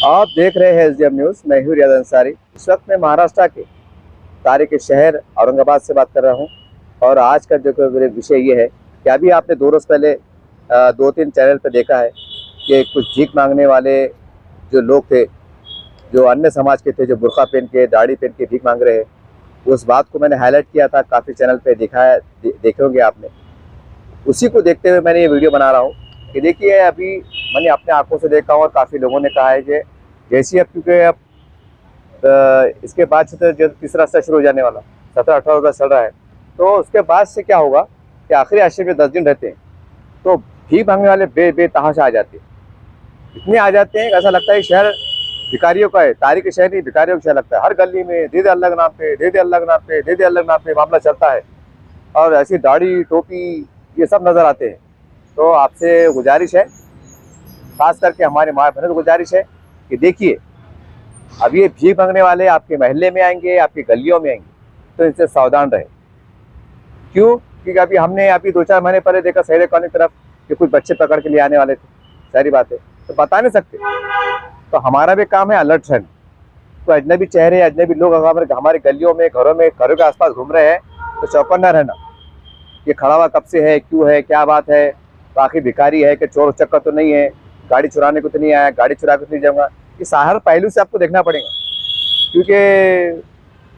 आप देख रहे हैं एसडीएम न्यूज। मैं हूं रियाज अंसारी। इस वक्त मैं महाराष्ट्र के तारीख शहर औरंगाबाद से बात कर रहा हूं और आज का जो विषय ये है कि अभी आपने 2 रोज पहले 2-3 चैनल पर देखा है कि कुछ भीख मांगने वाले जो लोग थे, जो अन्य समाज के थे, जो बुर्का पहन के दाढ़ी पहन के भीख मांग रहे हैं, उस बात को मैंने हाईलाइट किया था, काफ़ी चैनल पे दिखाया, देखे होंगे आपने। उसी को देखते हुए मैंने ये वीडियो बना रहा हूँ कि देखिए, अभी मैंने अपने आंखों से देखा और काफ़ी लोगों ने कहा है कि जैसी अब, क्योंकि अब इसके बाद से तो जो तीसरा सत्र शुरू हो जाने वाला 17-18 रोज़ा चल रहा है, तो उसके बाद से क्या होगा कि आखिरी आश्रम में 10 दिन रहते हैं तो भीख मांगने वाले बेतहाशा आ जाते हैं। इतने आ जाते हैं, ऐसा लगता है शहर भिखारियों का है। तारीख शहर नहीं, भिखारियों का शहर लगता है। हर गली में दे दे अल्लाह के नाम पे, दे दे अल्लाह के नाम पे, दे दे अल्लाह के नाम पे मामला चलता है और ऐसी दाढ़ी टोपी ये सब नज़र आते हैं। तो आपसे गुजारिश है, खास करके हमारे माँ बहनों से गुजारिश है कि देखिए, अब ये भीख मांगने वाले आपके मोहल्ले में आएंगे, आपकी गलियों में आएंगे, तो इनसे सावधान रहे। क्यों? क्योंकि अभी हमने 2-4 महीने पहले देखा शहर कॉलोनी की तरफ कि कुछ बच्चे पकड़ के लिए आने वाले थे। सारी बात है, तो बता नहीं सकते। तो हमारा भी काम है अलर्ट रहना। तो अजनबी चेहरे, अजनबी लोग अगर हमारे गलियों में, घरों के आसपास घूम रहे हैं तो चौकन्ना रहना। ये खड़ा हुआ कब से है, क्यों है, क्या बात है, तो आखिर भिखारी है कि चोर चक्कर तो नहीं है, गाड़ी चुराने को तो नहीं आया, गाड़ी चुरा के तो नहीं जाऊँगा। ये हर पहलू से आपको देखना पड़ेगा, क्योंकि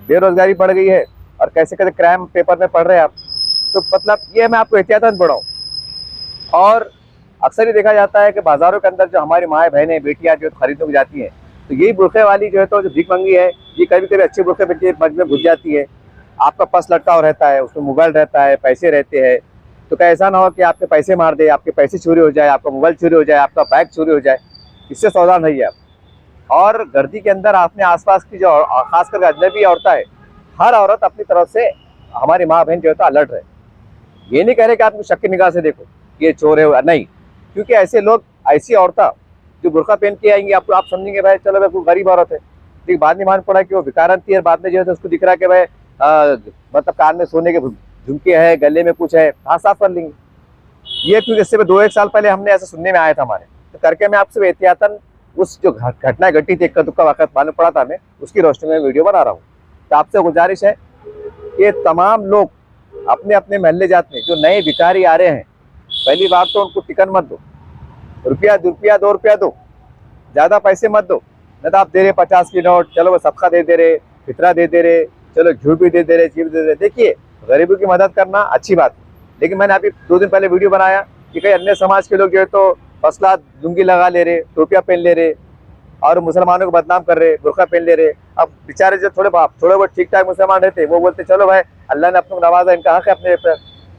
बेरोजगारी बढ़ गई है और कैसे कैसे क्राइम पेपर में पढ़ रहे हैं आप। तो मतलब ये मैं आपको एहतियातन बढ़ाऊँ। और अक्सर ही देखा जाता है कि बाजारों के अंदर जो हमारी माएँ बहनें बेटियाँ जो खरीदने को जाती हैं, तो यही बुरखे वाली जो है, तो जो भीख मंगी है, ये कभी कभी अच्छे बुरखे पहन के मज में घुस जाती है। आपका पर्स लटका हुआ रहता है, उसमें मोबाइल रहता है, पैसे रहते हैं। तो क्या ऐसा ना हो कि आपके पैसे मार दे, आपके पैसे चोरी हो जाए, आपका मोबाइल चोरी हो जाए, आपका बैग चोरी हो जाए। इससे सावधान रहिए आप। और गर्दी के अंदर आपने आसपास की जो खासकर अजनबी औरतें है, हर औरत अपनी तरफ से हमारी माँ बहन जो है तो अलर्ट रहे। ये नहीं कह रहे कि आप शक की निगाह से देखो ये चोर है, नहीं। क्योंकि ऐसे लोग, ऐसी औरतें जो बुर्का पहन के आएंगी, आपको आप समझेंगे भाई चलो भाई कोई गरीब औरत है, लेकिन बाद में मान पड़ा कि वो भिखारन थी और बाद में जो है तो उसको दिख रहा है कि भाई मतलब कान में सोने के झुमके है, गले में कुछ है, हाँ साफ कर लेंगे ये। क्योंकि इससे 2-1 साल पहले हमने ऐसा सुनने में आया था हमारे, तो करके मैं आपसे एहतियातन उस जो घटना घटी थी, इक्का दुक्का वक्त मालूम पड़ा था हमें, उसकी रोशनी में वीडियो बना रहा हूँ। तो आपसे गुजारिश है कि तमाम लोग अपने अपने मोहल्ले जाते हैं, जो नए भिखारी आ रहे हैं, पहली बार तो उनको टिकट मत दो, रुपया 2 रुपया दो, ज़्यादा पैसे मत दो। नहीं तो आप दे रहे 50 की नोट, चलो वो सबका दे दे रहे, फितरा दे दे रहे, चलो घी भी दे दे रहे, चीज दे दे रहे। देखिए, गरीबों की मदद करना अच्छी बात है, लेकिन मैंने अभी 2 दिन पहले वीडियो बनाया कि कई अन्य समाज के लोग जो है तो फसला लुंगी लगा ले रहे, टोपियाँ पहन ले रहे और मुसलमानों को बदनाम कर रहे, बुर्का पहन ले रहे। अब बेचारे जो थोड़े बहुत ठीक ठाक मुसलमान रहते, वो बोलते चलो भाई अल्लाह ने अपने को नवाजा, इनका हक है अपने पर,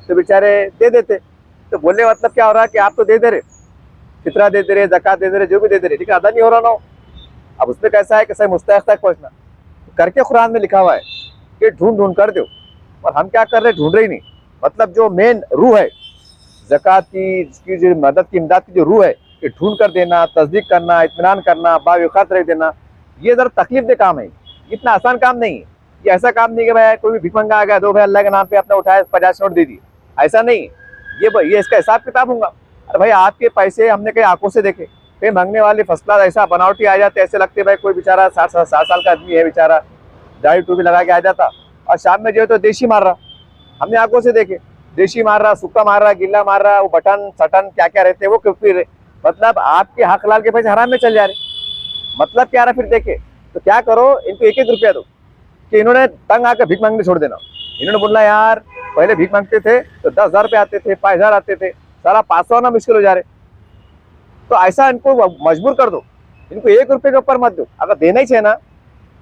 तो बेचारे दे देते। तो बोलने का मतलब क्या हो रहा है कि आप तो दे दे रहे, फितरा दे दे रहे, ज़कात दे दे रहे, जो भी दे दे रहे, लेकिन अदा नहीं हो रहा ना हो। अब उसमें कैसा है कि सही मुस्तहक तक पहुँचना करके कुरान में लिखा हुआ है कि ढूंढ ढूंढ कर दो, और हम क्या कर रहे, ढूंढ रहे ही नहीं। मतलब जो मेन रूह है ज़कात की, इसकी जो मदद की, इमदाद की जो रूह है कि ढूंढ कर देना, तस्दीक करना, इत्मीनान करना, बावक़ात रख देना, ये ज़रा तकलीफ दे काम है, इतना आसान काम नहीं है। ये ऐसा काम नहीं कि भाई कोई भी भिख मंगा आ गया, दो भाई अल्लाह के नाम पे अपना उठाया 50 नोट दे दिए, ऐसा नहीं। ये इसका हिसाब किताब होगा। अरे भाई आपके पैसे हमने कई आंखों से देखे, कई मांगने वाले फसला ऐसा बनावटी आ जाते, ऐसे लगते भाई कोई बेचारा 60 साल का आदमी है, बेचारा दाढ़ी टूपी लगा के आ जाता और शाम में जो है तो देशी मार रहा। हमने आंखों से देखे, देशी मार रहा, सूखा मार रहा, गिल्ला मार रहा, वो बटन सटन क्या क्या रहते हैं वो क्यों रहे। मतलब आपके हक लाल के पैसे हराम में चल जा रहे, मतलब क्या रहा। फिर देखे तो क्या करो, इनको 1-1 रुपया दो कि इन्होंने तंग आकर भीख मांगने छोड़ देना। इन्होंने बोला यार पहले भीख मांगते थे तो 10,000 रुपये आते थे, 5,000 आते थे, सारा 500 आना मुश्किल हो जा रहे। तो ऐसा इनको मजबूर कर दो, इनको 1 रुपये के ऊपर मत दो। अगर देना ही चाहिए ना,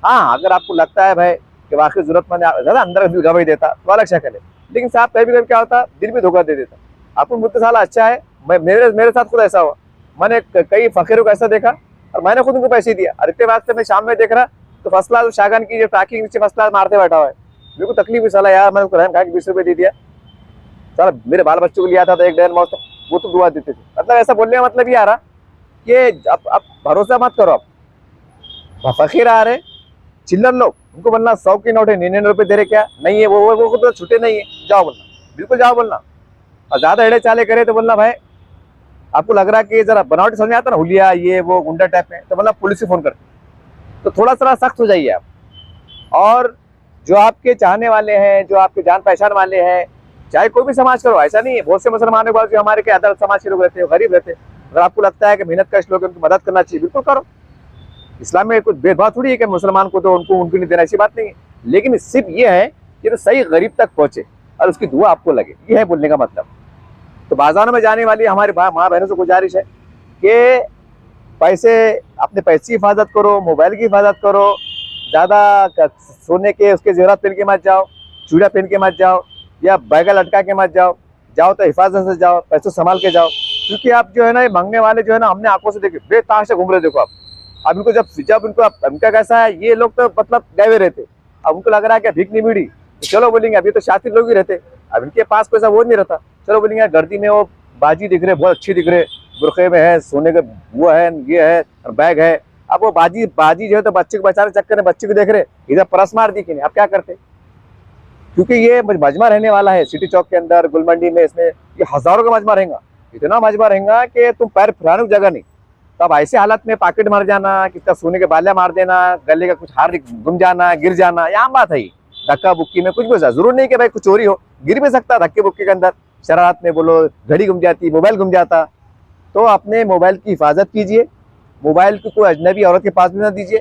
हाँ अगर आपको लगता है भाई कि वाकई जरूरतमंद ज़्यादा अंदर दिल गवाही देता तो अलग शक्ल है, लेकिन साहब कभी कभी क्या होता, दिल भी धोखा दे देता। आपको मुझसे साला अच्छा है, मेरे साथ खुद ऐसा हुआ। मैंने कई फकीरों को ऐसा देखा और मैंने खुद उनको पैसे दिया, और इतने वास्ते मैं शाम में देख रहा तो फसला शागन की जो टाकी नीचे फसला मारते बैठा हुआ है। मेरे को तकलीफ भी साला यार, मैंने उसको रहम खा के 20 रुपये दे दिया। साला मेरे बाल बच्चों को लिया था तो 1-1.5 मौत, वो तो दुआ देते थे। मतलब ऐसा बोलने का मतलब ये आ रहा कि अब भरोसा मत करो। आप फकीर आ रहे चिल्लर लोग, उनको बोलना 100 की नोट है, 99 रुपये दे रहे, क्या नहीं है वो तो छुट्टे नहीं है, जाओ बोलना, बिल्कुल जाओ बोलना। और ज़्यादा एड़े चाले करे तो बोलना भाई आपको लग रहा है कि जरा बनावटी समझ में आता ना, हुलिया ये वो गुंडा टाइप में, तो मतलब पुलिस से फोन करते। तो थोड़ा सा सख्त हो जाइए आप। और जो आपके चाहने वाले हैं, जो आपके जान पहचान वाले हैं, चाहे कोई भी समाज करो, ऐसा नहीं है, बहुत से मुसलमानों के पास जो हमारे के अदर समाज के लोग रहते हैं, गरीब रहते हैं, अगर आपको लगता है कि मेहनत कश लोग उनकी मदद करना चाहिए, बिल्कुल करो। इस्लाम में कुछ भेदभाव थोड़ी है कि मुसलमान को तो उनको नहीं देना, ऐसी बात नहीं है। लेकिन सिर्फ ये है कि तो सही गरीब तक पहुंचे और उसकी दुआ आपको लगे, ये है बोलने का मतलब। तो बाजारों में जाने वाली हमारी माँ बहनों से गुजारिश है कि अपने पैसे की हिफाजत करो, मोबाइल की हिफाजत करो, ज़्यादा सोने के उसके जेवरात पहन के मत जाओ, चूड़ा पहन के मत जाओ, या बैगल लटका के मत जाओ। जाओ तो हिफाजत से जाओ, पैसे संभाल के जाओ, क्योंकि आप जो है ना, ये मांगने वाले जो है ना, हमने आंखों से देखे बेतहाशा घूम रहे। देखो आप, अब इनको जब इनको उनका कैसा है, ये लोग तो मतलब गए हुए रहते, अब उनको लग रहा है कि भीख नहीं मिली, तो चलो बोलेंगे अभी तो शातिर लोग ही रहते, अब इनके पास पैसा वो नहीं रहता, चलो बोलेंगे गर्दी में वो बाजी दिख रहे, बहुत अच्छी दिख रहे, बुरखे में है, सोने का वो है, ये है, और बैग है। अब वो बाजी जो है तो बच्चे को बचाने चक्कर में बच्चे को देख रहे, इधर परस मार दी कि नहीं, अब क्या करते। क्योंकि ये मजमा रहने वाला है सिटी चौक के अंदर, गुलमंडी में, इसमें ये हजारों का मजमा रहेगा, इतना मजमा रहेगा कि तुम पैर फैलाने की जगह नहीं। तब ऐसे हालत में पॉकेट मार जाना, किसका सोने के बालियां मार देना, गले का कुछ हार गुम जाना, गिर जाना, ये आम बात है। धक्का बुक्की में कुछ भी जरूर नहीं कि भाई कुछ चोरी हो, गिर भी सकता धक्के बुक्की के अंदर, शरारत में बोलो घड़ी गुम जाती, मोबाइल गुम जाता। तो अपने मोबाइल की हिफाजत कीजिए, मोबाइल को कोई अजनबी औरत के पास भी ना दीजिए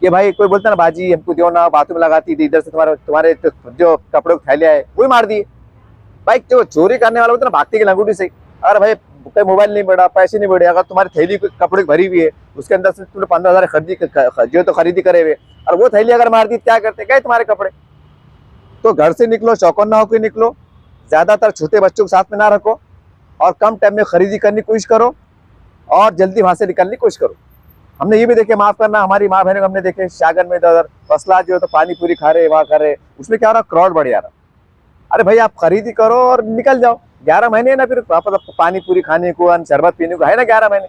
कि भाई कोई बोलता ना बाजी हमको दो ना, बाथरूम लगाती थी, इधर से तुम्हारे जो कपड़ों को थैले है वही मार दिए। भाई जो चोरी करने वाला होता है ना, भागते की लंगूटी से, अरे भाई मोबाइल नहीं बढ़ा, पैसे नहीं बढ़े, अगर तुम्हारी थैली कपड़े की भरी हुई है, उसके अंदर से तुमने 15,000 जो तो खरीदी करे हुए, और वो थैली अगर मार दी क्या करते, गए तुम्हारे कपड़े। तो घर से निकलो चौकन्ना होकर निकलो, ज्यादातर छोटे बच्चों को साथ में ना रखो, और कम टाइम में खरीदी करने की कोशिश करो, और जल्दी वहां से निकलने की कोशिश करो। हमने ये भी देखे, माफ करना, हमारी माँ बहनों को हमने देखे शागन में इधर फसला जो है तो पानी पूरी खा रहे, वहां कर रहे, उसमें क्या हो रहा, क्राउड बढ़ जा रहा। अरे भाई आप खरीदी करो और निकल जाओ, 11 महीने है ना फिर वापस पानी पूरी खाने को, शरबत पीने को है ना 11 महीने।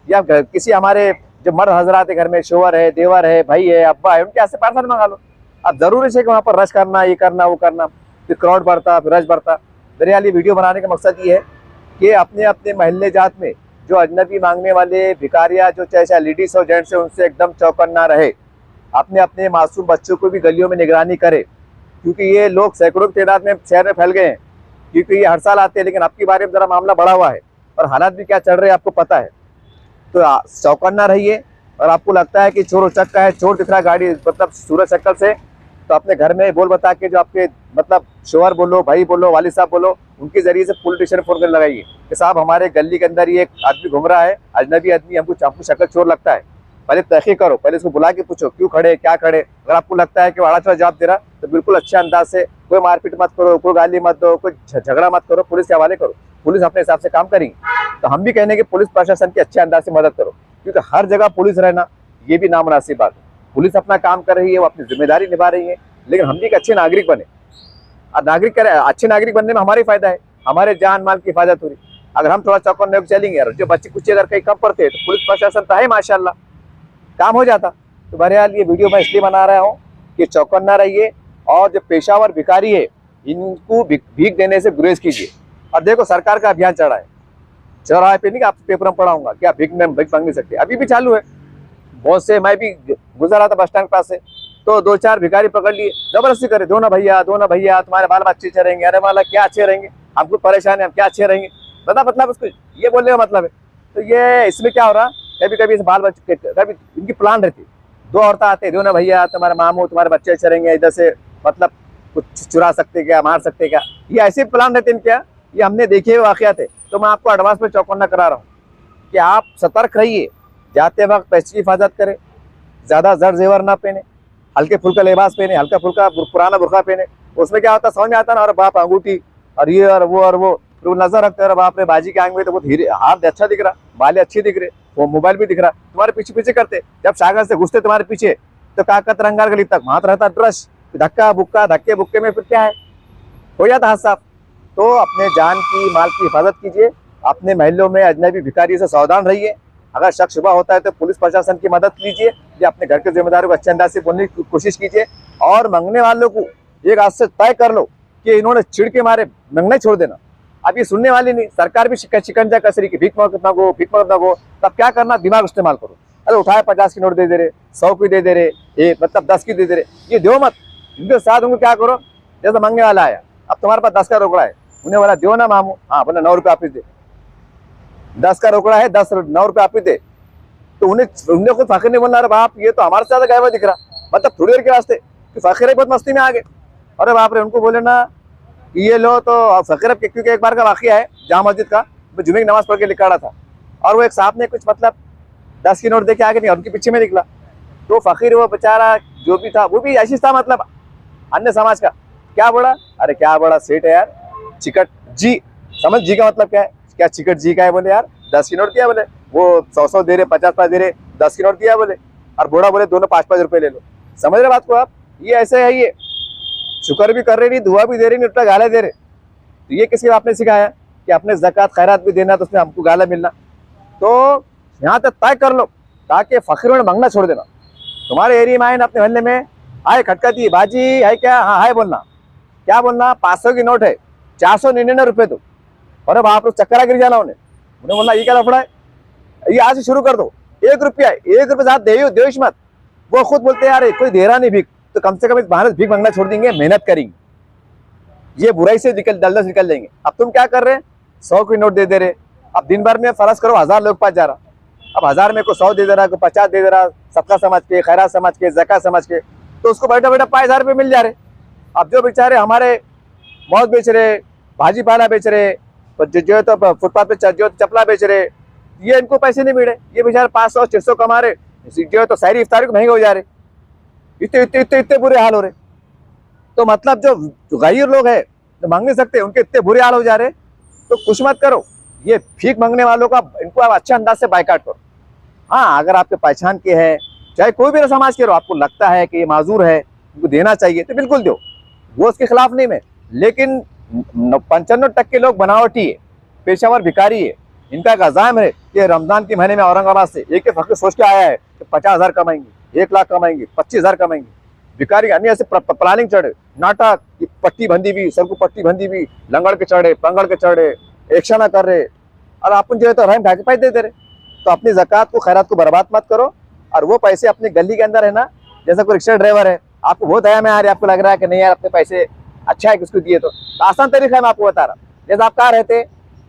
या किसी हमारे जो मर्द हजरात है घर में, शोहर है, देवर है, भाई है, अब्बा है, उनके ऐसे पार्सल मंगा लो। अब जरूरी है कि वहाँ पर रश करना, ये करना वो करना, फिर क्राउड बढ़ता, फिर रश बढ़ता। मेरे हाल ये वीडियो बनाने का मकसद ये है कि अपने अपने महल्ले जात में जो अजनबी मांगने वाले भिखारिया, जो चाहे लेडीज और जेंट्स है, उनसे एकदम चौकन्ना रहे। अपने अपने मासूम बच्चों को भी गलियों में निगरानी करे, क्योंकि ये लोग सैकड़ों की तादाद में शहर में फैल गए हैं। क्योंकि ये हर साल आते हैं, लेकिन अब की बारे में जरा मामला बढ़ा हुआ है और हालात भी क्या चल रहे हैं आपको पता है। तो चौकन्ना रहिए। और आपको लगता है कि चोर उचक्का है, चोर दिख रहा है गाड़ी मतलब सूरज शक्ल से, तो अपने घर में बोल बता के जो आपके मतलब शोहर बोलो, भाई बोलो, वालिद साहब बोलो, उनके जरिए से पुलिस स्टेशन फोन कर लगाइए कि साहब हमारे गली के अंदर ये एक आदमी घूम रहा है, अजनबी आदमी, हमको शक्ल चोर लगता है। पहले तहकीक करो, पहले इसको बुला के पूछो क्यों खड़े, क्या खड़े। अगर आपको लगता है कि आड़ा चौड़ा जवाब दे रहा, तो बिल्कुल अच्छे अंदाज से, कोई मारपीट मत करो, कोई गाली मत दो, कोई झगड़ा मत करो, पुलिस के हवाले करो। पुलिस अपने हिसाब से काम करेंगी। तो हम भी कहने कि पुलिस प्रशासन की अच्छे अंदाज से मदद करो, क्योंकि हर जगह पुलिस रहना ये भी नामुनासिब बात है। पुलिस अपना काम कर रही है, वो अपनी जिम्मेदारी निभा रही है, लेकिन हम भी एक अच्छे नागरिक बने। और नागरिक करे, अच्छे नागरिक बनने में हमारा ही फायदा है, हमारे जान माल की हिफाजत हो रही। अगर हम थोड़ा चौकन्ने होकर चलेंगे और जो बच्चे कुछ अगर कहीं कम पड़ते हैं, तो पुलिस प्रशासन तो है माशाल्लाह, काम हो जाता। तो बहरहाल ये वीडियो मैं इसलिए बना रहा हूँ कि चौकन्ना रहिए, और जो पेशावर भिखारी है इनको भीख देने से गुरेज कीजिए। और देखो सरकार का अभियान चढ़ा है, चौराहे पे नहीं, आप पेपर में पढ़ाऊंगा क्या भीख मांग नहीं सकते, अभी भी चालू है। बहुत से, मैं भी गुजर रहा था बस स्टैंड के पास से, तो 2-4 भिखारी पकड़ लिए, जबरदस्ती करे, दो ना भैया तुम्हारे बाल बच्चे अच्छे रहेंगे। अरे वाला क्या अच्छे रहेंगे, हमको परेशान है, हम क्या अच्छे रहेंगे, बता मतलब उसको ये बोलने का मतलब है। तो ये इसमें क्या हो रहा, कभी कभी इस बाल बच्चे, कभी इनकी प्लान रहती, 2 औरतें आते, दो ना भैया तुम्हारे मामू, तुम्हारे बच्चे अच्छे रहेंगे, इधर से मतलब कुछ चुरा सकते क्या, मार सकते क्या, ये ऐसे प्लान रहते इनके। ये हमने देखे हुए वाकयात है। तो मैं आपको एडवांस में चौकन्ना करा रहा हूँ कि आप सतर्क रहिए, जाते वक्त पैसे की हिफाजत करें, ज़्यादा जर जेवर ना पहने, हल्के फुल्का लिबास पहने, हल्का फुल्का पुराना बुरखा पहने। उसमें क्या होता है समझ में आता ना, और बाप अंगूठी और ये और वो, फिर वो नजर रखते हैं, बाप रे बाजी के आंख में तो बहुत हीरे, हाथ अच्छा दिख रहा, बालें अच्छी दिख रहे, वो मोबाइल भी दिख रहा, तुम्हारे पीछे पीछे करते। जब सागर से घुसते तुम्हारे पीछे, तो काकत रंगार गली तक वहां रहता ड्रश, धक्का बुक्का, धक्के बुक्के में फिर क्या है, हो जाता हादसा। तो अपने जान की माल की हिफाजत कीजिए, अपने महलों में अजनबी भिखारी से सावधान रहिए। अगर शक शुबा होता है तो पुलिस प्रशासन की मदद लीजिए, या अपने घर के जिम्मेदारों को अच्छे अंदाज से बोलने की कोशिश कीजिए। और मांगने वालों को एक आज से तय कर लो कि इन्होंने चिढ़ के मारे मांगना छोड़ देना, अब ये सुनने वाली नहीं, सरकार भी शिकंजा कस रही कि भीख मांगो, तब क्या करना, दिमाग इस्तेमाल करो। अरे उठाए 50 की नोट दे दे रहे, 100 की दे दे रहे, ये मतलब 10 की दे दे रहे, ये दो मत। इनके साथ उनको क्या करो, जैसे मांगने वाला आया, अब तुम्हारे पास 10 का रोकड़ा है, उन्हें बोला दो ना मामू, हाँ बोला 9 रुपये आप ही दे। 10 का रोकड़ा है, 9 रुपये आप ही दे। तो उन्हें खुद फकीर नहीं बोलना, अरे बाप ये तो हमारे से ज्यादा गायब दिख रहा, मतलब थोड़ी देर के वास्ते कि फकीर बहुत मस्ती में आ गए। अरे बाप रे, उनको बोले ना ये लो तो फकीर, क्योंकि एक बार का वाकया है जामा मस्जिद का, मैं जुमे की नमाज पढ़ के लिखा रहा था और वो एक साहब ने कुछ मतलब 10 की नोट देके आगे नहीं, उनके पीछे में निकला। तो फकीर वो बेचारा जो भी था वो भी ऐसी था, मतलब अन्य समाज का, क्या बोला, अरे क्या बड़ा सेठ है यार, चिकट जी, समझ जी का मतलब क्या है, क्या चिकट जी का है, बोले यार 10 की नोट दिया, बोले वो 100 दे रहे, 50 दे रहे, 10 की नोट दिया बोले, और बूढ़ा बोले दोनों 5 रुपए ले लो। समझ रहे बात को आप, ये ऐसे है, ये शुक्र भी कर रहे नहीं, दुआ भी दे रहे नहीं, उल्टा गाला दे रहे। तो ये किसी आपने सिखाया कि अपने ज़कात खैरात भी देना तो उसमें हमको गाला मिलना। तो यहाँ तक तय कर लो ताकि फकीरों ने मांगना छोड़ देना। तुम्हारे एरिया में आए ना, अपने मोहल्ले में आए, खटखटी बाजी है क्या, हाँ है बोलना, क्या बोलना, 500 की नोट है, 499 रुपये दो। अरे बाप रे, चक्करा गिर जाना उन्हें बोला ये क्या लफड़ा है, ये आज से शुरू कर दो, 1 रुपया, 1 रुपये साथ दे मत। वो खुद बोलते हैं यार कोई दे रहा नहीं भीख, तो कम से कम इस बहाने भीख मांगना छोड़ देंगे, मेहनत करेंगे, ये बुराई से जल्दी निकल जाएंगे। अब तुम क्या कर रहे हैं, 100 की नोट दे रहे, अब दिन भर में फर्ज करो 1000 लोग पास जा रहा, अब 1000 में को 100 दे रहा, को 50 दे रहा, सबका समझ के, खैरात समझ के, ज़कात समझ के, तो उसको बैठा बैठा 5000 रुपये मिल जा रहे। अब जो बेचारे हमारे मौज बेच रहे, भाजी पाला बेच रहे, जो है तो फुटपाथ पे जो चपला बेच रहे, ये इनको पैसे नहीं मिल रहे, ये बेचारे 500-600 कमा रहे, जो है तो सारी इफ्तारी को महंगे हो जा रहे, इतने बुरे हाल हो रहे। तो मतलब जो गैर लोग हैं, जो मांग नहीं सकते, उनके इतने बुरे हाल हो जा रहे, तो कुछ मत करो, ये भीख मांगने वालों का इनको आप अच्छे अंदाज से बाइकाट करो। हाँ, अगर आपके पहचान के हैं, चाहे कोई भी समाज के हो, आपको लगता है कि ये माजूर है, उनको देना चाहिए तो बिल्कुल दो, वो उसके खिलाफ नहीं मैं, लेकिन 95% लोग बनावटी है, पेशावर भिखारी है। इनका एक अज़ाम है कि रमजान के महीने में औरंगाबाद से एक फकीर सोच के आया है कि 50,000 कमाएंगे, 1 लाख कमाएंगे, 25,000 कमाएंगे। भिखारी अन्य ऐसे प्लानिंग चढ़े, नाटक की पट्टी बंदी हुई, सर को पट्टी बंदी हुई, लंगड़ के चढ़े, पंगड़ के चढ़े, एक्शन कर रहे, और अपन जो है तो रहम ढाके पैसे दे रहे। तो अपनी ज़कात को, खैरात को बर्बाद मत करो, और वो पैसे अपनी गली के अंदर है ना, जैसा कोई रिक्शा ड्राइवर है, आपको बहुत दया में आ रही है, आपको लग रहा है कि नहीं यार अपने पैसे अच्छा है किसको दिए, तो आसान तरीका है मैं आपको बता रहा। जैसे आप कहाँ रहते,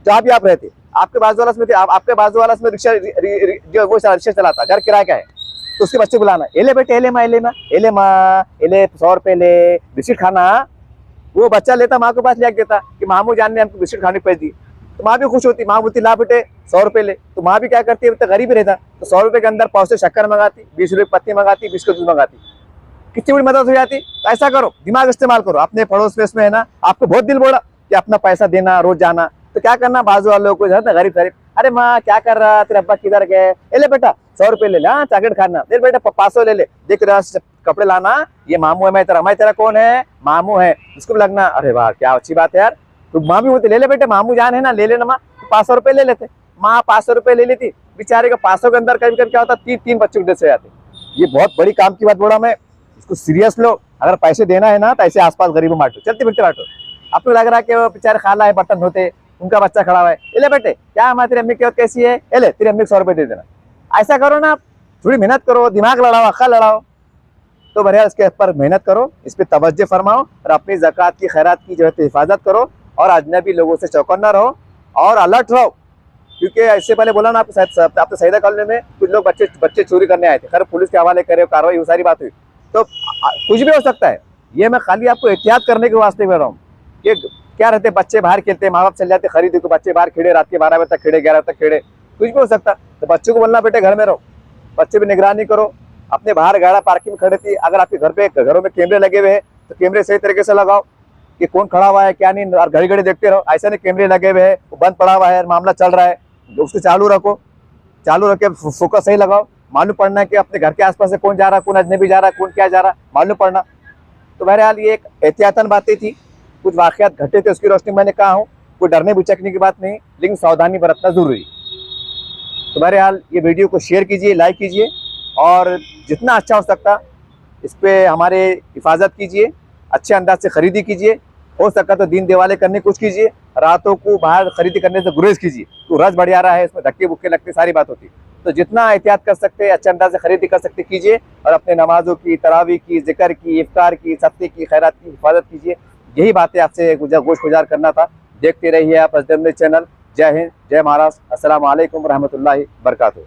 जहाँ भी आप रहते, आपके बाजू वाला में आपके बाजू वाला में रिक्शा जो वो रिक्शा चलाता, घर किराया का है, तो उसके बच्चे बुलाना, एले बेटे एले माँ, एले माँ, एले माँ, एले 100 रुपये ले, बिस्किट खाना। वो बच्चा लेता, माँ के पास ले देता कि मामू जान ने हमको बिस्किट खाने के पैसे दिए, तो माँ भी खुश होती, माँ बोलती ला बेटे 100 रुपये ले, तो माँ भी क्या करती है, तो गरीब रहता, तो 100 रुपये के अंदर 100 से शक्कर मंगाती, 20 रुपये पत्ती मंगाती, 20 दूध मंगाती, कितनी बड़ी मदद हो जाती। तो ऐसा करो, दिमाग इस्तेमाल करो, अपने पड़ोस में है ना, आपको बहुत दिल बोला कि अपना पैसा देना, रोज जाना, तो क्या करना, बाजू वालों को गरीब, अरे माँ क्या कर रहा, तेरे अब्बा किधर गए, ले बेटा 100 रुपये ले, हाँ चॉकलेट खाना, दे बेटा 500 ले, देख कपड़े लाना, ये मामू है, मैं तेरा कौन है, मामू है, उसको भी लगना, अरे वाह क्या अच्छी बात है यार, तो माँ भी बोलती ले बेटे, मामू जान है ना, ले लेना माँ, 500 रुपये ले लेते, माँ 500 रुपये ले लेती, बेचारे का 500 के अंदर कभी क्या होता, 3 बच्चों के ड्रेस हो जाते। ये बहुत बड़ी काम की बात बोला मैं, इसको सीरियस लो। अगर पैसे देना है ना, तो ऐसे आसपास गरीबों बांटो, चलते फिरते बांटो। आपको लग रहा है कि वो बेचारे खाला है, बर्तन धोते, उनका बच्चा खड़ा हुआ है, ले बेटे क्या हमारी तेरी अम्मी की औरत कैसी है, ले तेरी अम्मी को 100 रुपये दे देना। ऐसा करो ना, थोड़ी मेहनत करो, दिमाग लड़ाओ, अक्ल लड़ाओ, तो बढ़िया इसके ऊपर मेहनत करो, इस पर तवज्जो फरमाओ, और अपनी ज़कात की, खैरात की जो है तो हिफाजत करो, और अजनबी लोगों से चौकन्ना रहो और अलर्ट रहो। क्योंकि इससे पहले बोला ना, आपने सईदा कॉलोनी में कुछ लोग बच्चे चोरी करने आए थे, खैर पुलिस के हवाले करे, कार्रवाई, वो सारी बात हुई, तो कुछ भी हो सकता है। ये मैं खाली आपको एहतियात करने के वास्ते में रहा हूँ कि क्या रहते बच्चे बाहर खेलते, माँ बाप चल जाते खरीदे, तो बच्चे बाहर खेड़े, रात के 12 बजे तक खेड़े, 11 तक खेड़े, कुछ भी हो सकता। तो बच्चों को बोलना बेटे घर में रहो, बच्चे भी निगरानी करो, अपने बाहर गाड़ा पार्किंग में खड़े थी, अगर आपके घरों में कैमरे लगे हुए हैं तो कैमरे सही तरीके से लगाओ कि कौन खड़ा हुआ है क्या नहीं, और घड़ी घड़ी देखते रहो। ऐसा नहीं कैमरे लगे हुए हैं, वो बंद पड़ा हुआ है, मामला चल रहा है, उसको चालू रखो, चालू रख के फोकस सही लगाओ, मालूम पड़ना है कि अपने घर के आसपास से कौन जा रहा, कौन अजनबी जा रहा, कौन क्या जा रहा, मालूम पड़ना। तो बहरहाल ये एक एहतियातन बातें थी, कुछ वाकयात घटे थे, उसकी रोशनी मैंने कहा हूँ, कोई डरने बिचकने की बात नहीं, लेकिन सावधानी बरतना जरूरी। तो बहरहाल ये वीडियो को शेयर कीजिए, लाइक कीजिए, और जितना अच्छा हो सकता इस पर हमारे हिफाजत कीजिए, अच्छे अंदाज से ख़रीदी कीजिए, हो सका तो दिन दिवाले करने की कोशिश कीजिए, रातों को बाहर खरीदी करने से गुरेज कीजिए। तो रस बढ़ जा रहा है, इसमें धक्के बुक्के लगते सारी बात होती है। तो जितना एहतियात कर सकते हैं, अच्छे अंदाज से खरीदी कर सकते कीजिए, और अपने नमाजों की, तरावी की, जिक्र की, इफ्तार की, सत्ते की, खैरात की हिफाजत कीजिए। यही बातें आपसे गोश गुजार करना था। देखते रहिए आप एसडीएम न्यूज़ चैनल। जय हिंद, जय महाराष्ट्र। अस्सलाम वालेकुम रहमतुल्लाहि बरकातहू।